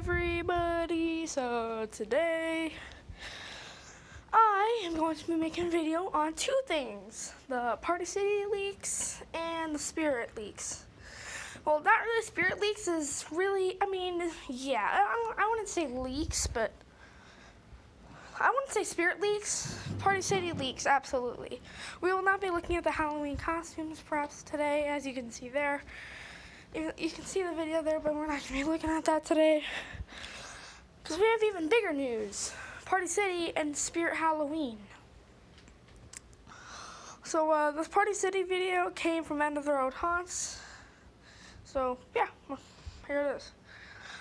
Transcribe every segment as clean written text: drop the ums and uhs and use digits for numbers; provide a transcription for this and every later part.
everybody, so today I am going to be making a video on two things, the Party City leaks and the Spirit leaks. Well, not really Spirit leaks is really, yeah, I wouldn't say leaks, but I wouldn't say Spirit leaks. Party City leaks, absolutely. We will not be looking at the Halloween costumes props today, as you can see there. You can see the video there, but we're not going to be looking at that today. Because we have even bigger news. Party City and Spirit Halloween. So this Party City video came from End of the Road Haunts. So yeah, here it is.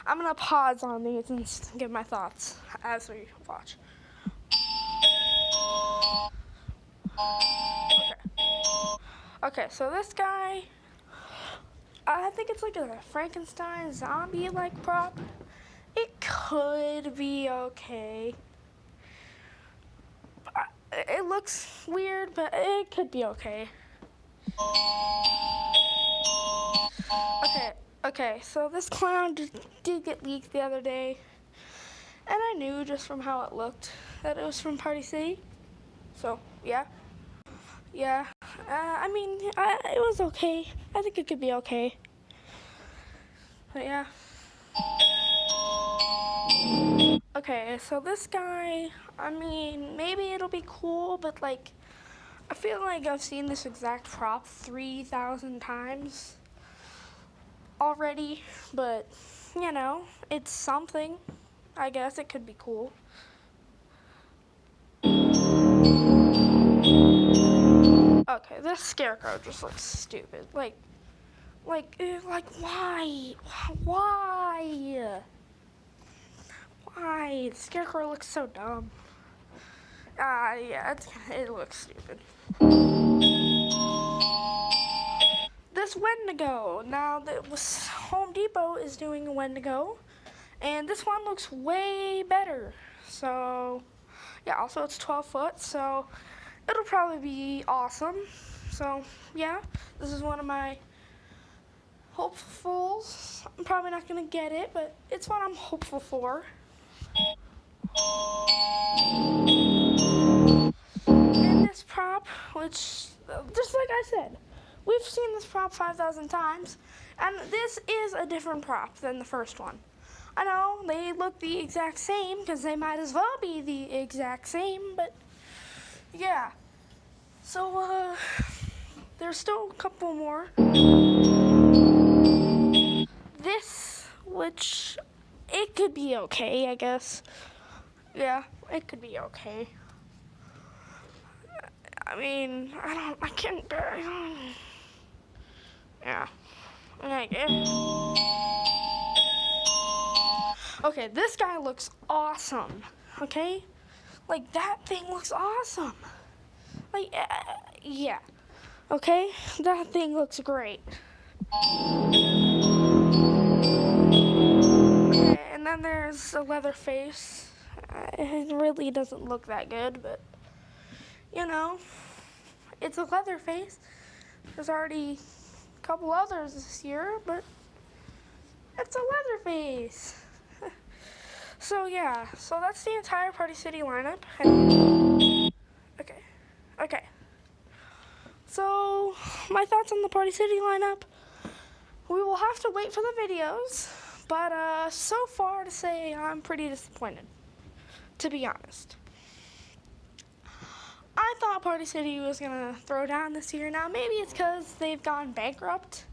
I'm going to pause on these and give my thoughts as we watch. Okay, so this guy, I think it's like a Frankenstein zombie-like prop. It could be okay. It looks weird, but it could be okay. Okay, so this clown did get leaked the other day, and I knew just from how it looked that it was from Party City. So, yeah. It was okay. I think it could be okay. But yeah. Okay, so this guy, maybe it'll be cool, but like, I feel like I've seen this exact prop 3,000 times already, but, you know, it's something. I guess it could be cool. Okay, this scarecrow just looks stupid. Like, why? Why? Why? The scarecrow looks so dumb. Yeah, it looks stupid. This Wendigo. Now, Home Depot is doing a Wendigo, and this one looks way better. So, yeah, also it's 12 foot, so it'll probably be awesome. So, yeah, this is one of my hopefuls. I'm probably not going to get it, but it's what I'm hopeful for. And this prop, which, just like I said, we've seen this prop 5,000 times, and this is a different prop than the first one. I know, they look the exact same, because they might as well be the exact same, but yeah. So, there's still a couple more. This, which, it could be okay, I guess. Yeah, it could be okay. Yeah. Okay, this guy looks awesome, okay? Like, that thing looks awesome. Like, yeah. Okay, that thing looks great. Okay, and then there's a leather face. It really doesn't look that good, but, you know, it's a leather face. There's already a couple others this year, but it's a leather face. So, yeah, so that's the entire Party City lineup. Okay. So, my thoughts on the Party City lineup, we will have to wait for the videos, but so far to say I'm pretty disappointed, to be honest. I thought Party City was going to throw down this year. Now, maybe it's because they've gone bankrupt,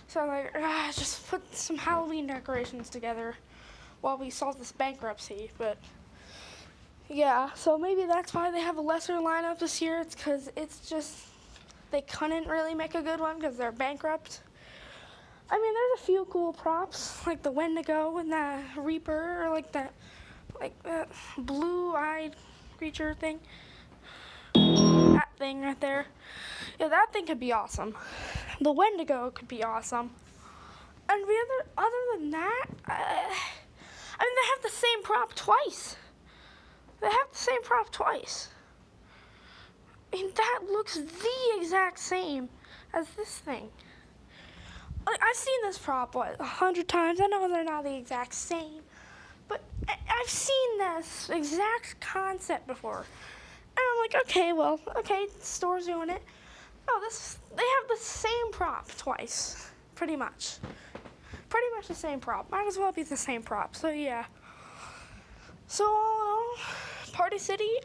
so I'm like, just put some Halloween decorations together while we solve this bankruptcy, but yeah, so maybe that's why they have a lesser lineup this year. It's because it's just, they couldn't really make a good one because they're bankrupt. There's a few cool props, like the Wendigo and the Reaper, or like that blue-eyed creature thing. That thing right there. Yeah, that thing could be awesome. The Wendigo could be awesome. And other than that, they have the same prop twice. That looks the exact same as this thing. I've seen this prop, 100 times. I know they're not the exact same, But I've seen this exact concept before. And I'm like, okay, the store's doing it. Oh, they have the same prop twice, pretty much. Pretty much the same prop. Might as well be the same prop. So yeah. So all in all, Party City,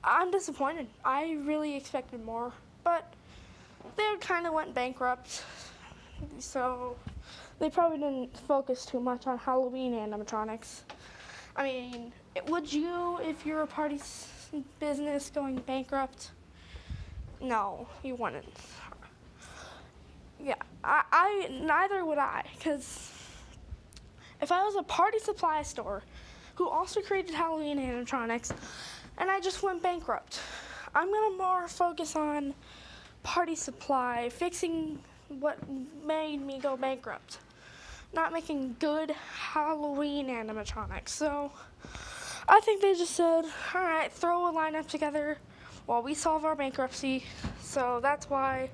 I'm disappointed. I really expected more, but they kind of went bankrupt. So they probably didn't focus too much on Halloween animatronics. I mean, would you if you're a party business going bankrupt? No, you wouldn't. Yeah, I neither would I, because if I was a party supply store who also created Halloween animatronics and I just went bankrupt, I'm gonna more focus on party supply, fixing what made me go bankrupt, not making good Halloween animatronics. So I think they just said, all right, throw a lineup together while we solve our bankruptcy. So that's why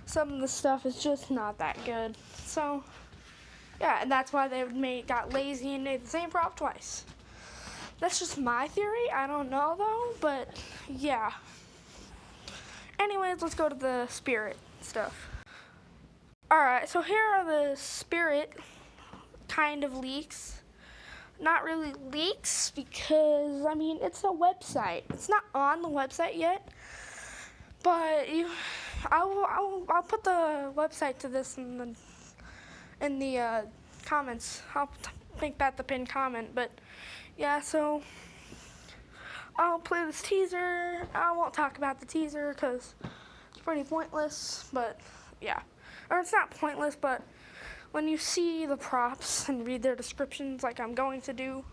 some of the stuff is just not that good. So yeah, and that's why they got lazy and made the same prop twice. That's just my theory. I don't know though, but yeah. Anyways, let's go to the spirit stuff. Alright, so here are the spirit kind of leaks. Not really leaks because, I mean, it's a website. It's not on the website yet, but I'll put the website to this in the comments. I'll make that the pinned comment, but yeah, so I'll play this teaser. I won't talk about the teaser because it's pretty pointless, but yeah. Or it's not pointless, but when you see the props and read their descriptions like I'm going to do,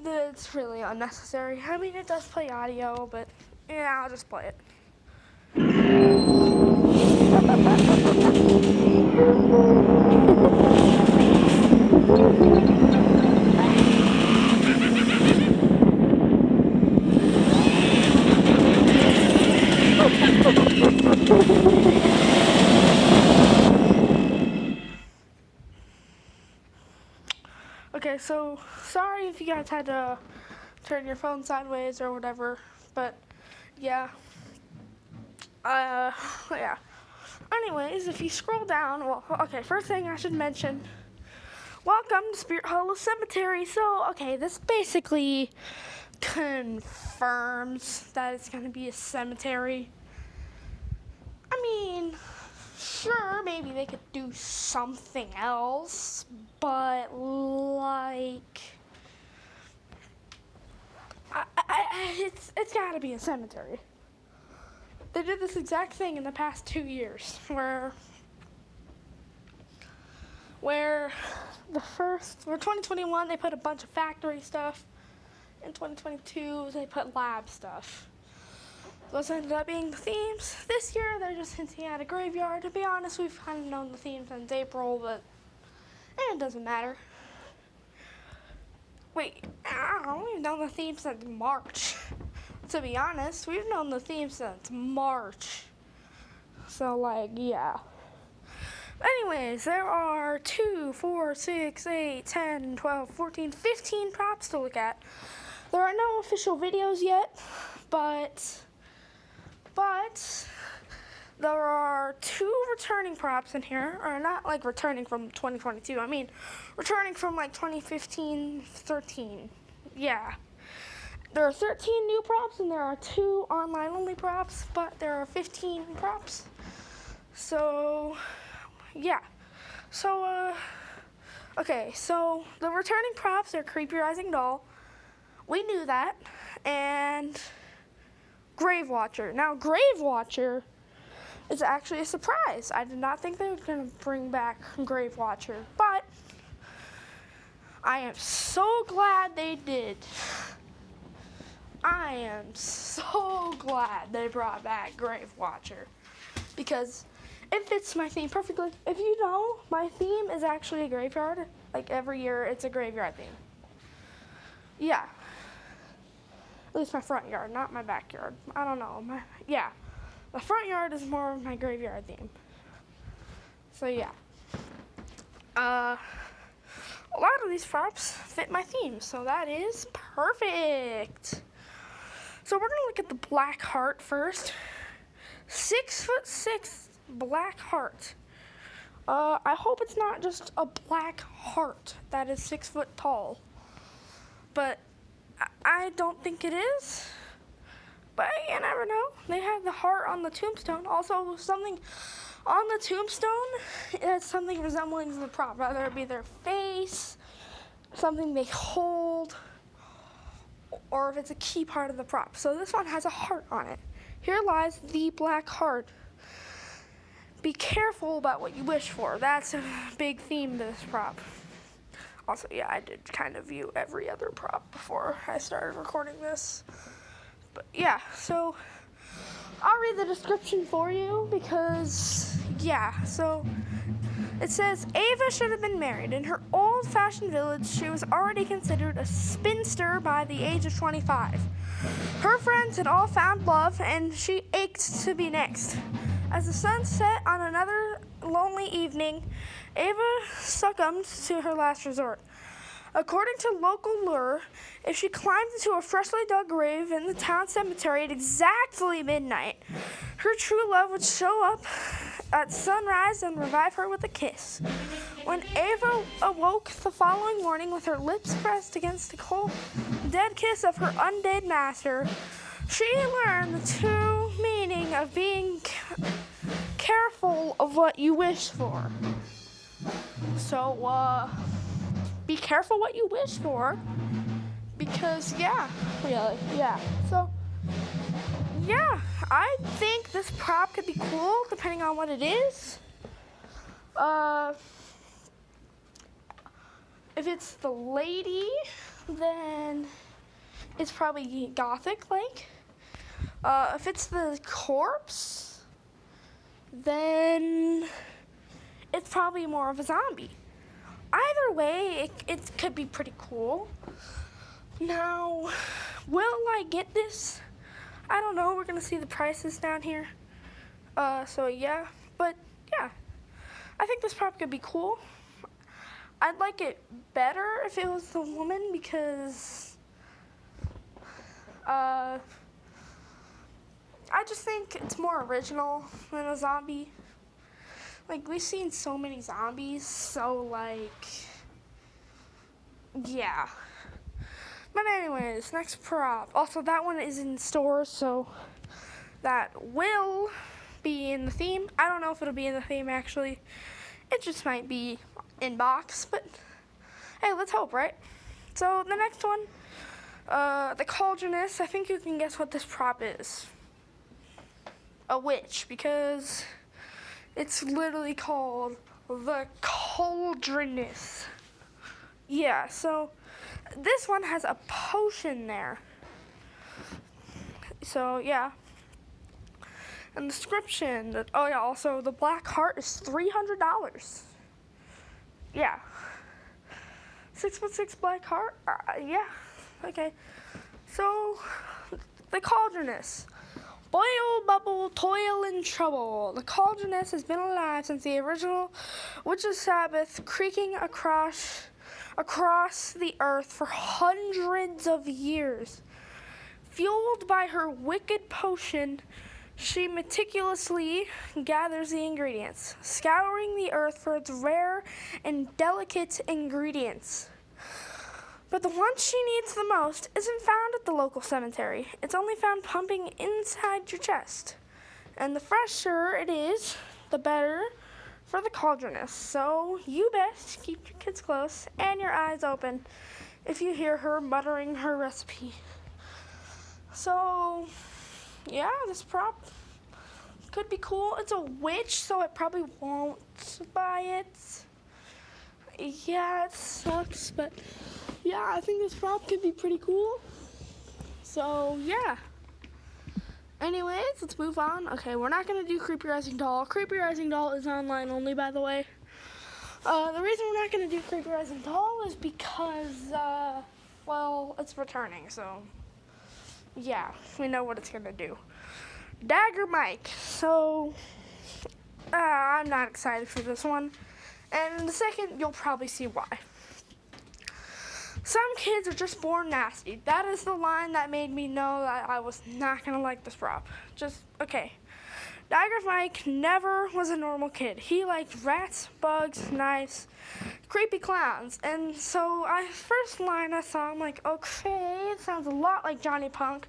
it's really unnecessary. I mean, it does play audio, but yeah, I'll just play it. Okay, so sorry if you guys had to turn your phone sideways or whatever, but yeah. Yeah. Anyways, if you scroll down, well, okay, first thing I should mention, welcome to Spirit Hollow Cemetery. So, okay, this basically confirms that it's going to be a cemetery. I mean, sure, maybe they could do something else, but like, it's got to be a cemetery. They did this exact thing in the past 2 years, where 2021 they put a bunch of factory stuff. In 2022 they put lab stuff. Those ended up being the themes. This year they're just hinting at a graveyard. To be honest, we've kind of known the theme since April, but it doesn't matter. Wait, we've known the theme since March. To be honest, we've known the theme since March. So, like, yeah. Anyways, there are 2, 4, 6, 8, 10, 12, 14, 15 props to look at. There are no official videos yet, but there are 2 returning props in here, or not like returning from 2022. I mean, returning from like 2015, 13. Yeah. There are 13 new props and there are 2 online only props, but there are 15 props. So, yeah. So, okay, so the returning props are Creepy Rising Doll. We knew that. And Grave Watcher. Now, Grave Watcher is actually a surprise. I did not think they were going to bring back Grave Watcher, but I am so glad they did. I am so glad they brought back Grave Watcher because it fits my theme perfectly. If you know, my theme is actually a graveyard. Like every year, it's a graveyard theme. Yeah. At least my front yard, not my backyard. I don't know. Yeah. The front yard is more of my graveyard theme. So yeah. A lot of these props fit my theme, so that is perfect. So we're gonna look at the black heart first. 6'6" black heart. I hope it's not just a black heart that is 6 foot tall, but I don't think it is. But you never know. They have the heart on the tombstone. Also, something on the tombstone is something resembling the prop, whether it be their face, something they hold, or if it's a key part of the prop. So this one has a heart on it. Here lies the black heart. Be careful about what you wish for. That's a big theme to this prop. Also, yeah, I did kind of view every other prop before I started recording this. But yeah, so I'll read the description for you because, yeah, so it says, Ava should have been married. In her old-fashioned village, she was already considered a spinster by the age of 25. Her friends had all found love, and she ached to be next. As the sun set on another lonely evening, Ava succumbed to her last resort. According to local lore, if she climbed into a freshly dug grave in the town cemetery at exactly midnight, her true love would show up at sunrise and revive her with a kiss. When Ava awoke the following morning with her lips pressed against the cold, dead kiss of her undead master, she learned the true meaning of being careful of what you wish for. So, be careful what you wish for, because, yeah, really, yeah. So, yeah, I think this prop could be cool, depending on what it is. If it's the lady, then it's probably gothic-like. If it's the corpse, then it's probably more of a zombie. Either way, it could be pretty cool. Now, will I get this? I don't know. We're going to see the prices down here. So, yeah. But, yeah. I think this prop could be cool. I'd like it better if it was the woman because I just think it's more original than a zombie. Like, we've seen so many zombies, so, like, yeah. But anyways, next prop. Also, that one is in stores, so that will be in the theme. I don't know if it'll be in the theme, actually. It just might be in box, but hey, let's hope, right? So, the next one, the Cauldroness. I think you can guess what this prop is. A witch, because it's literally called the Cauldroness. Yeah, so this one has a potion there. So, yeah. And description, oh yeah, also the black heart is $300. Yeah. 6'6" black heart? Yeah. Okay. So, the Cauldroness. Boil, bubble, toil, and trouble. The Cauldroness has been alive since the original Witch's Sabbath, creaking across the earth for hundreds of years. Fueled by her wicked potion, she meticulously gathers the ingredients, scouring the earth for its rare and delicate ingredients. But the one she needs the most isn't found at the local cemetery. It's only found pumping inside your chest. And the fresher it is, the better for the Cauldroness. So you best keep your kids close and your eyes open if you hear her muttering her recipe. So, yeah, this prop could be cool. It's a witch, so I probably won't buy it. Yeah, it sucks, but yeah, I think this prop could be pretty cool. So, yeah. Anyways, let's move on. Okay, we're not going to do Creepy Rising Doll. Creepy Rising Doll is online only, by the way. The reason we're not going to do Creepy Rising Doll is because, well, it's returning, so yeah, we know what it's going to do. Dagger Mike. So, I'm not excited for this one. And in a second, you'll probably see why. Some kids are just born nasty. That is the line that made me know that I was not gonna like this prop. Okay. Diagram Mike never was a normal kid. He liked rats, bugs, knives, creepy clowns. And so first line I saw, I'm like, okay, it sounds a lot like Johnny Punk.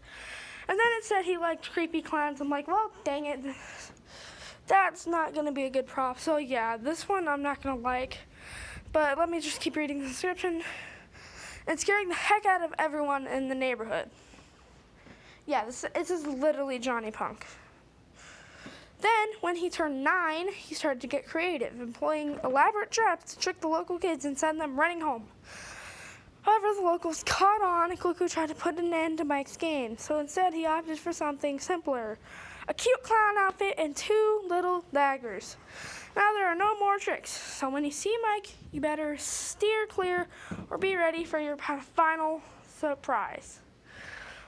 And then it said he liked creepy clowns. I'm like, well, dang it. That's not gonna be a good prop. So yeah, this one I'm not gonna like. But let me just keep reading the description. And scaring the heck out of everyone in the neighborhood. Yeah, this is literally Johnny Punk. Then, when he turned 9, he started to get creative, employing elaborate traps to trick the local kids and send them running home. However, the locals caught on and quickly tried to put an end to Mike's game, so instead he opted for something simpler. A cute clown outfit and 2 little daggers. Now there are no more tricks, so when you see Mike, you better steer clear or be ready for your final surprise.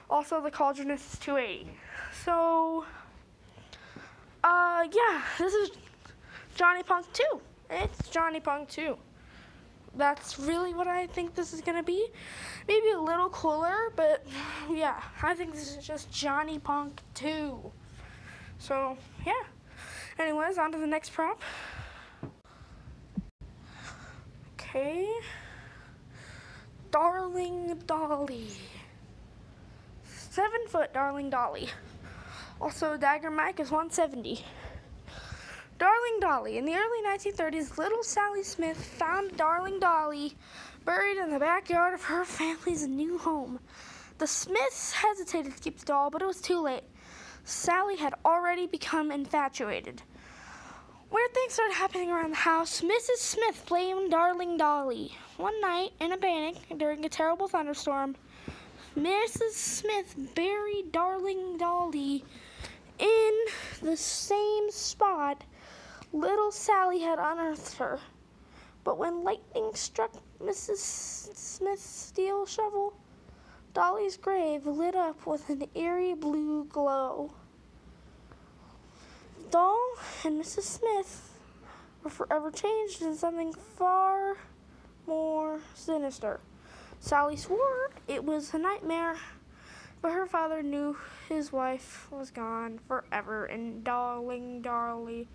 Also, the cauldron is 280. So, yeah, this is Johnny Punk 2. It's Johnny Punk 2. That's really what I think this is going to be. Maybe a little cooler, but yeah, I think this is just Johnny Punk 2. So, yeah. Anyways, on to the next prop. Okay. Darling Dolly. 7-foot Darling Dolly. Also, Dagger Mike is 170. Darling Dolly. In the early 1930s, little Sally Smith found Darling Dolly buried in the backyard of her family's new home. The Smiths hesitated to keep the doll, but it was too late. Sally had already become infatuated. Weird things started happening around the house. Mrs. Smith blamed Darling Dolly. One night, in a panic, during a terrible thunderstorm, Mrs. Smith buried Darling Dolly in the same spot little Sally had unearthed her. But when lightning struck Mrs. Smith's steel shovel, Dolly's grave lit up with an eerie blue glow. The doll and Mrs. Smith were forever changed into something far more sinister. Sally swore it was a nightmare, but her father knew his wife was gone forever, and Darling Dolly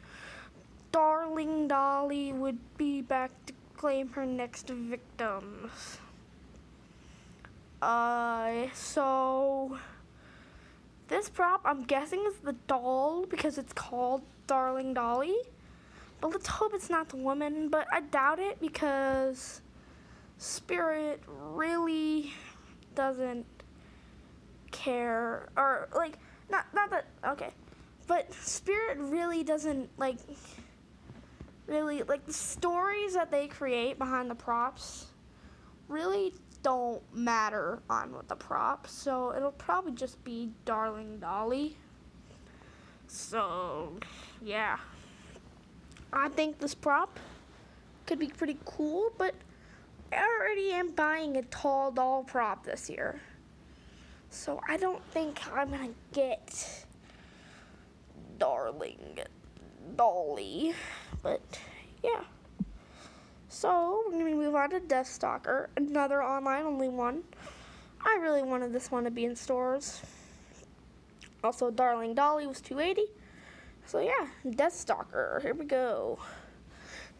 would be back to claim her next victims. So this prop, I'm guessing, is the doll because it's called Darling Dolly. But let's hope it's not the woman, but I doubt it because Spirit really doesn't care, or like, not that, okay, but Spirit really doesn't really the stories that they create behind the props really don't matter on with the prop, so it'll probably just be Darling Dolly. So yeah, I think this prop could be pretty cool, but I already am buying a tall doll prop this year, so I don't think I'm gonna get Darling Dolly, but yeah. So we're gonna move on to Deathstalker, another online only one. I really wanted this one to be in stores. Also, Darling Dolly was $280. So yeah, Deathstalker, here we go.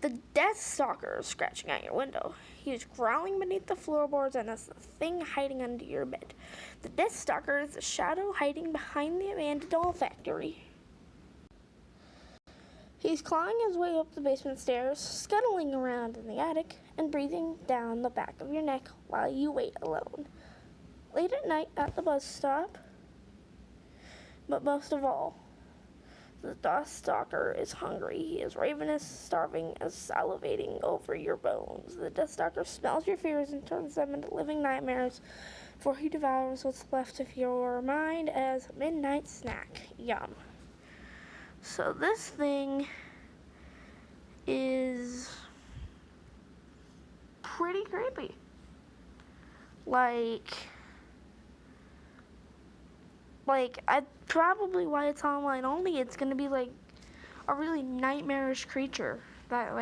The Deathstalker is scratching at your window. He is growling beneath the floorboards and is the thing hiding under your bed. The Deathstalker is a shadow hiding behind the abandoned doll factory. He's clawing his way up the basement stairs, scuttling around in the attic, and breathing down the back of your neck while you wait alone. Late at night at the bus stop, but most of all, the Deathstalker is hungry. He is ravenous, starving, and salivating over your bones. The Deathstalker smells your fears and turns them into living nightmares, for he devours what's left of your mind as a midnight snack. Yum. So this thing is pretty creepy. I probably why it's online only, it's gonna be like a really nightmarish creature that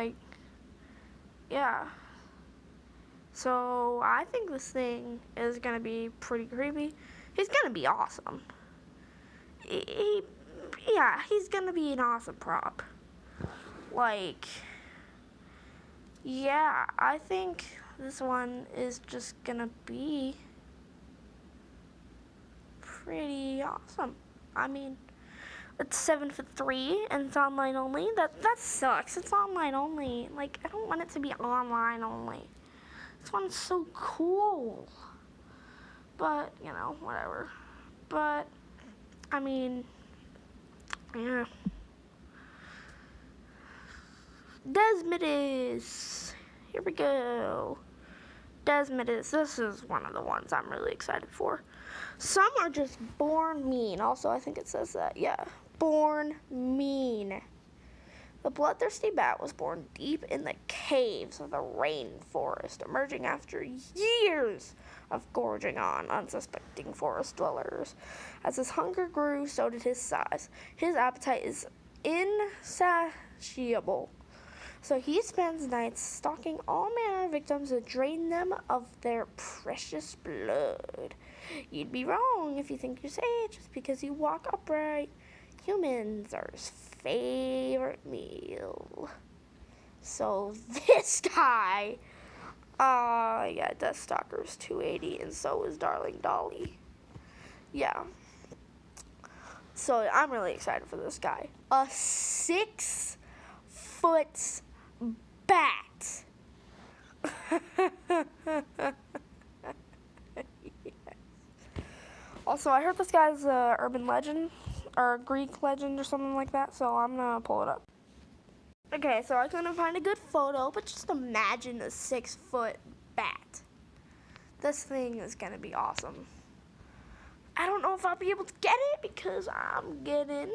yeah. So I think this thing is gonna be pretty creepy. He's gonna be awesome. Yeah, he's gonna be an awesome prop. Like, yeah, I think this one is just gonna be pretty awesome. I mean, it's 7'3" and it's online only. That sucks. It's online only. Like, I don't want it to be online only. This one's so cool. But, you know, whatever. But, I mean, yeah. Desmodus. Here we go. Desmodus. This is one of the ones I'm really excited for. Some are just born mean. Also, I think it says that. Yeah. Born mean. The bloodthirsty bat was born deep in the caves of the rainforest, emerging after years of gorging on unsuspecting forest dwellers. As his hunger grew, so did his size. His appetite is insatiable. So he spends nights stalking all manner of victims to drain them of their precious blood. You'd be wrong if you think you're safe just because you walk upright. Humans are his favorite meal. So this guy, yeah, Deathstalker's 280, and so is Darling Dolly. Yeah. So I'm really excited for this guy. A 6-foot bat. Yes. Also, I heard this guy's urban legend or Greek legend or something like that, so I'm gonna pull it up. Okay, so I couldn't find a good photo, but just imagine a 6-foot bat. This thing is gonna be awesome. I don't know if I'll be able to get it because I'm getting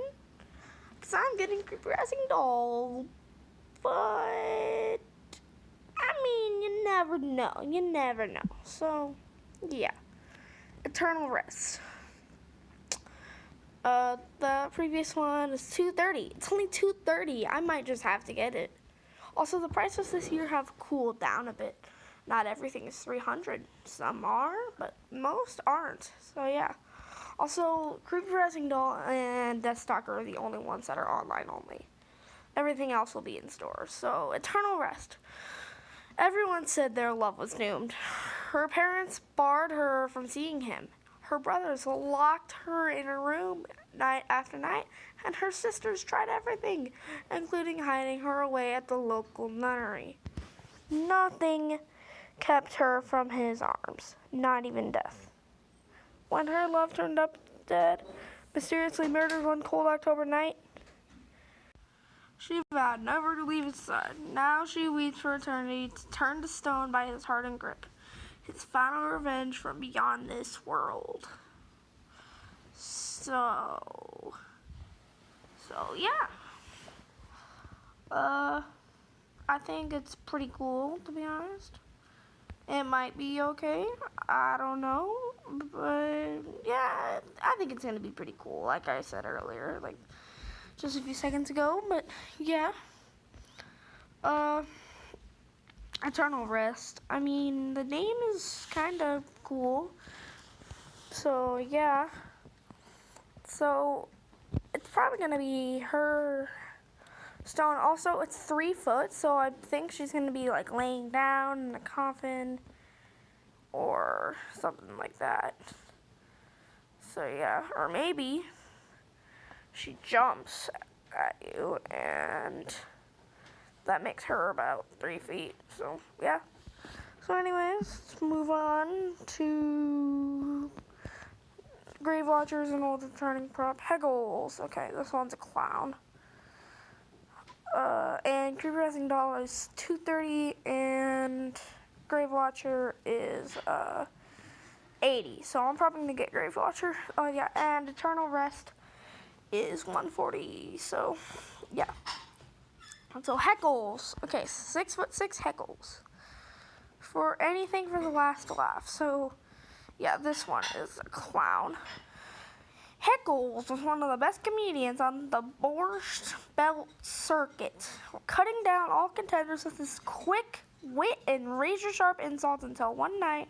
Creepy Rising Doll. But, I mean, you never know. You never know. So, yeah. Eternal Rest. The previous one is $230. It's only $230. I might just have to get it. Also, the prices this year have cooled down a bit. Not everything is $300. Some are, but most aren't. So, yeah. Also, Creepy Rising Doll and Deathstalker are the only ones that are online only. Everything else will be in stores. So, Eternal Rest. Everyone said their love was doomed. Her parents barred her from seeing him. Her brothers locked her in a room night after night, and her sisters tried everything, including hiding her away at the local nunnery. Nothing kept her from his arms, not even death. When her love turned up dead, mysteriously murdered one cold October night, she vowed never to leave his side. Now she weeps for eternity, turned to stone by his hardened grip. His final revenge from beyond this world. So yeah. I think it's pretty cool, to be honest. It might be okay. I don't know. But yeah, I think it's gonna be pretty cool, like I said earlier, like just a few seconds ago. But yeah. Eternal Rest. I mean, the name is kind of cool. So, yeah. So, it's probably going to be her stone. Also, it's 3 foot, so I think she's going to be, like, laying down in a coffin or something like that. So, yeah. Or maybe she jumps at you and that makes her about 3 feet. So, yeah. So, anyways, let's move on to Grave Watchers and Old Returning Prop. Heggles. Okay, this one's a clown. And Creepy Rising Doll is $230, and Grave Watcher is $80. So, I'm probably gonna get Grave Watcher. Oh, yeah, and Eternal Rest is $140. So, yeah. So Heckles, okay, 6'6" Heckles. For anything for the last laugh. So, yeah, this one is a clown. Heckles was one of the best comedians on the Borscht Belt circuit, cutting down all contenders with his quick wit and razor-sharp insults until one night,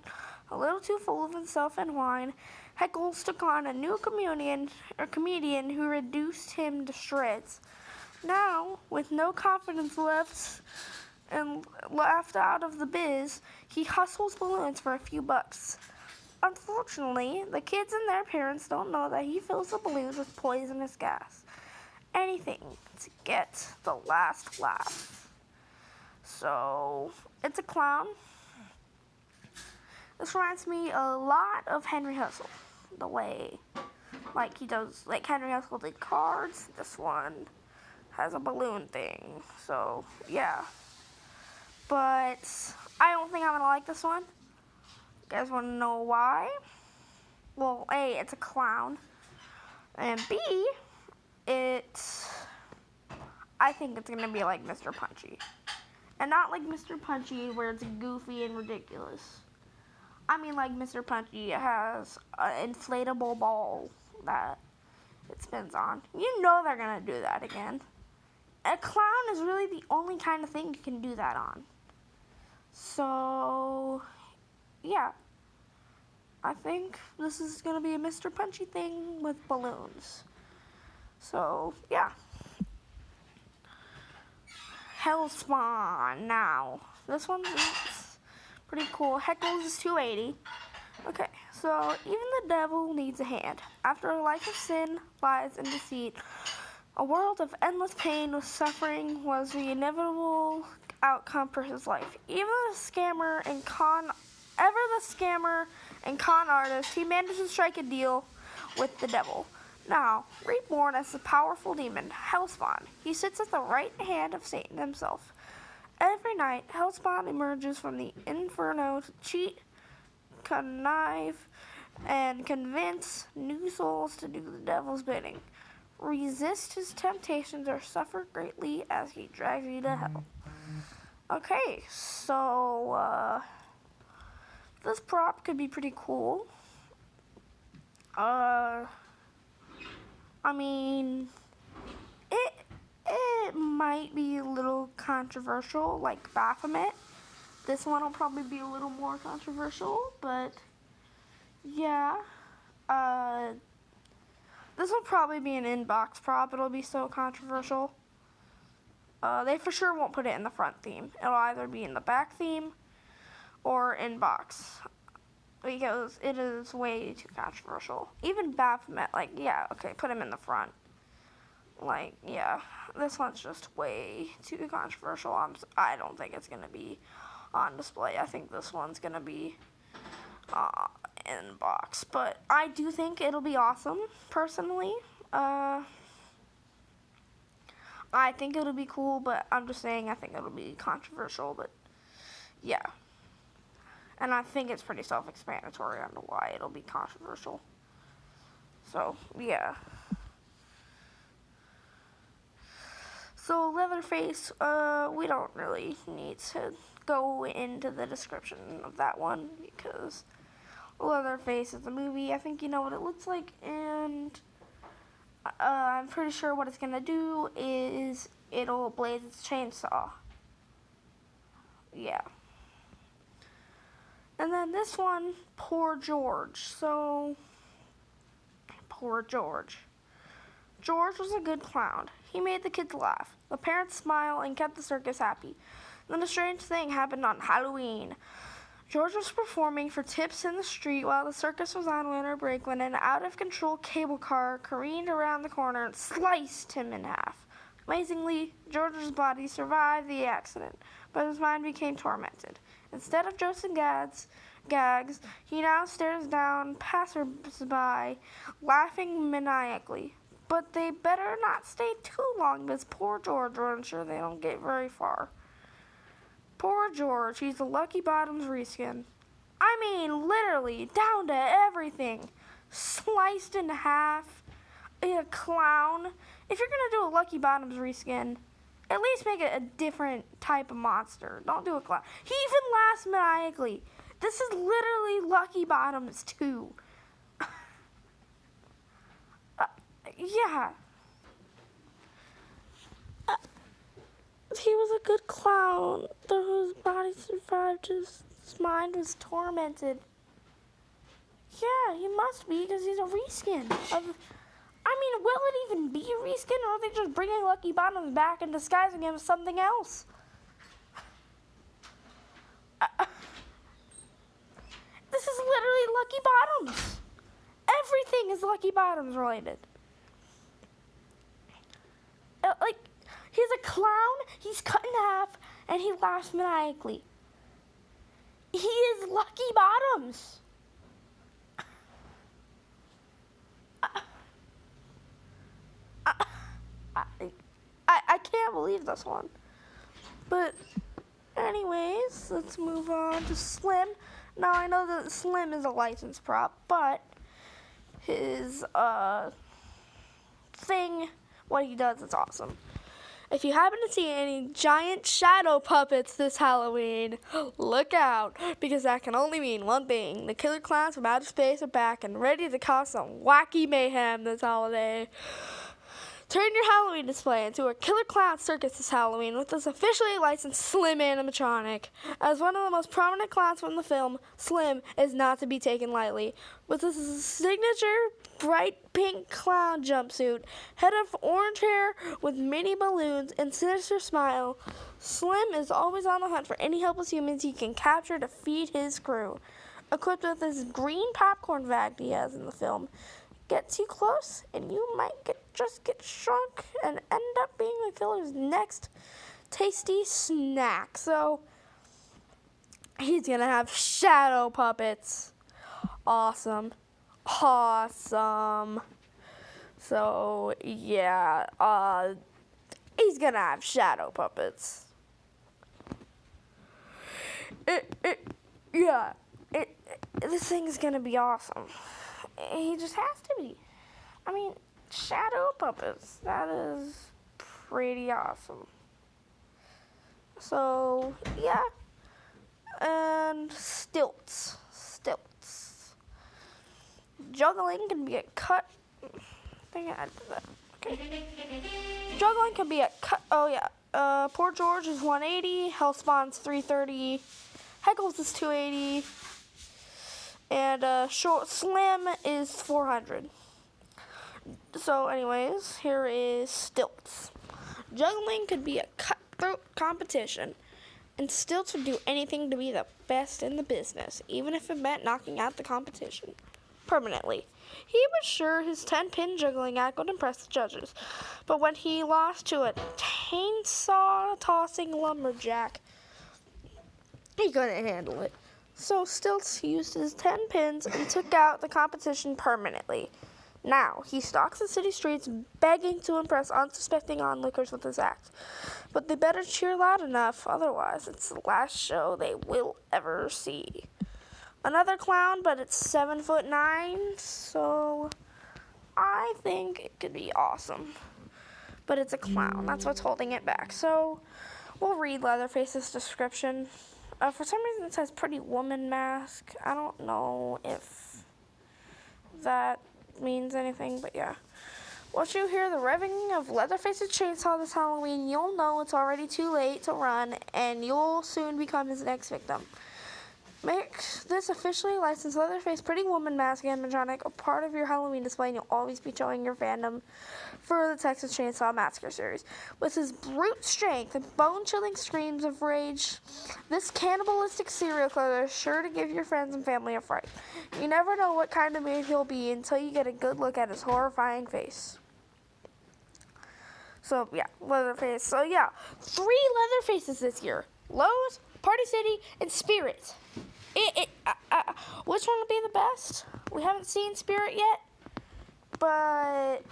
a little too full of himself and wine, Heckles took on a new comedian who reduced him to shreds. Now, with no confidence left and left out of the biz, he hustles balloons for a few bucks. Unfortunately, the kids and their parents don't know that he fills the balloons with poisonous gas. Anything to get the last laugh. So, it's a clown. This reminds me a lot of Henry Hustle. The way, like Henry Hustle did cards. This one has a balloon thing. So, yeah. But I don't think I'm going to like this one. You guys want to know why? Well, A, it's a clown. And B, I think it's going to be like Mr. Punchy. And not like Mr. Punchy where it's goofy and ridiculous. I mean like Mr. Punchy has an inflatable ball that it spins on. You know they're going to do that again. A clown is really the only kind of thing you can do that on. So, yeah. I think this is going to be a Mr. Punchy thing with balloons. So, yeah. Hellspawn. Now, this one is pretty cool. Heckles is 280. Okay, so even the devil needs a hand. After a life of sin, lies, and deceit, a world of endless pain with suffering was the inevitable outcome for his life. Even the scammer and con artist, he managed to strike a deal with the devil. Now, reborn as the powerful demon, Hellspawn, he sits at the right hand of Satan himself. Every night, Hellspawn emerges from the inferno to cheat, connive, and convince new souls to do the devil's bidding. Resist his temptations or suffer greatly as he drags you to hell. Okay, so this prop could be pretty cool. I mean, it might be a little controversial, like Baphomet. This one will probably be a little more controversial, but yeah. This will probably be an inbox prop. It'll be so controversial. They for sure won't put it in the front theme. It'll either be in the back theme or inbox, because it is way too controversial. Even Baphomet, like, yeah, okay, put him in the front. Like, yeah, this one's just way too controversial. I don't think it's going to be on display. I think this one's going to be in box. But I do think it'll be awesome, personally. I think it'll be cool, but I'm just saying I think it'll be controversial, but yeah. And I think it's pretty self-explanatory on why it'll be controversial. So, yeah. So, Leatherface, we don't really need to go into the description of that one, because Leatherface is a movie. I think you know what it looks like, and I'm pretty sure what it's going to do is it'll blaze its chainsaw. Yeah. And then this one, Poor George. So, poor George. George was a good clown. He made the kids laugh, the parents smile, and kept the circus happy. Then a strange thing happened on Halloween. George was performing for tips in the street while the circus was on winter break when an out-of-control cable car careened around the corner and sliced him in half. Amazingly, George's body survived the accident, but his mind became tormented. Instead of jokes and gags, he now stares down passers-by, laughing maniacally. But they better not stay too long, because poor George will ensure they don't get very far. Poor George, he's the Lucky Bottoms reskin. I mean, literally, down to everything. Sliced in half. A clown. If you're going to do a Lucky Bottoms reskin, at least make it a different type of monster. Don't do a clown. He even laughs maniacally. This is literally Lucky Bottoms 2. Yeah. He was a good clown, though whose body survived, his mind was tormented. Yeah, he must be, because he's a reskin of... I mean, will it even be a reskin, or are they just bringing Lucky Bottoms back and disguising him as something else? This is literally Lucky Bottoms. Everything is Lucky Bottoms related. Like, he's a clown, he's cut in half, and he laughs maniacally. He is Lucky Bottoms. I can't believe this one. But anyways, let's move on to Slim. Now I know that Slim is a licensed prop, but his thing, what he does is awesome. If you happen to see any giant shadow puppets this Halloween, look out, because that can only mean one thing. The killer clowns from outer space are back and ready to cause some wacky mayhem this holiday. Turn your Halloween display into a killer clown circus this Halloween with this officially licensed Slim Animatronic. As one of the most prominent clowns from the film, Slim is not to be taken lightly. With his signature bright pink clown jumpsuit, head of orange hair with mini balloons, and sinister smile, Slim is always on the hunt for any helpless humans he can capture to feed his crew. Equipped with this green popcorn bag he has in the film, gets you close and you might just get shrunk and end up being the killer's next tasty snack. So he's gonna have shadow puppets. Awesome. So yeah, he's gonna have shadow puppets. This thing is gonna be awesome. He just has to be. I mean, shadow puppets. That is pretty awesome. So, yeah. And stilts. Juggling can be a cut. I think I added that. Okay. Juggling can be a cut. Oh, yeah. Poor George is 180. Hellspawn's 330. Heckles is 280. And Short Slim is 400. So anyways, here is stilts. Juggling could be a cutthroat competition, and stilts would do anything to be the best in the business, even if it meant knocking out the competition permanently. He was sure his 10-pin juggling act would impress the judges, but when he lost to a chainsaw-tossing lumberjack, he couldn't handle it. So Stilts used his 10 pins and took out the competition permanently. Now, he stalks the city streets begging to impress unsuspecting onlookers with his act. But they better cheer loud enough, otherwise it's the last show they will ever see. Another clown, but it's 7'9", so I think it could be awesome. But it's a clown, that's what's holding it back. So we'll read Leatherface's description. For some reason it says Pretty Woman Mask. I don't know if that means anything, but yeah. Once you hear the revving of Leatherface's chainsaw this Halloween, you'll know it's already too late to run, and you'll soon become his next victim. Make this officially licensed Leatherface Pretty Woman Mask animatronic a part of your Halloween display, and you'll always be showing your fandom for the Texas Chainsaw Massacre series. With his brute strength and bone-chilling screams of rage, this cannibalistic serial killer is sure to give your friends and family a fright. You never know what kind of man he'll be until you get a good look at his horrifying face. So, yeah, Leatherface. So, yeah, 3 Leatherfaces this year. Lowe's, Party City, and Spirit. Which one would be the best? We haven't seen Spirit yet, but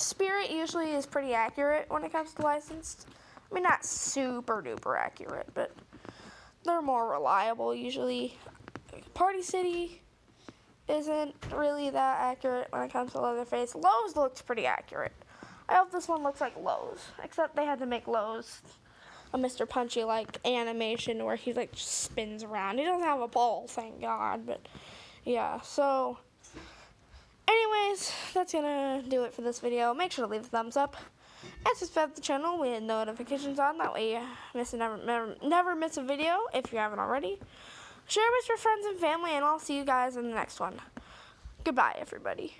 Spirit usually is pretty accurate when it comes to licensed. I mean, not super duper accurate, but they're more reliable usually. Party City isn't really that accurate when it comes to Leatherface. Lowe's looks pretty accurate. I hope this one looks like Lowe's, except they had to make Lowe's a Mr. Punchy like animation where he like just spins around. He doesn't have a ball, thank God, but yeah. So anyways, that's gonna do it for this video. Make sure to leave a thumbs up And subscribe to the channel with notifications on. That way you never miss a video if you haven't already. Share with your friends and family, and I'll see you guys in the next one. Goodbye, everybody.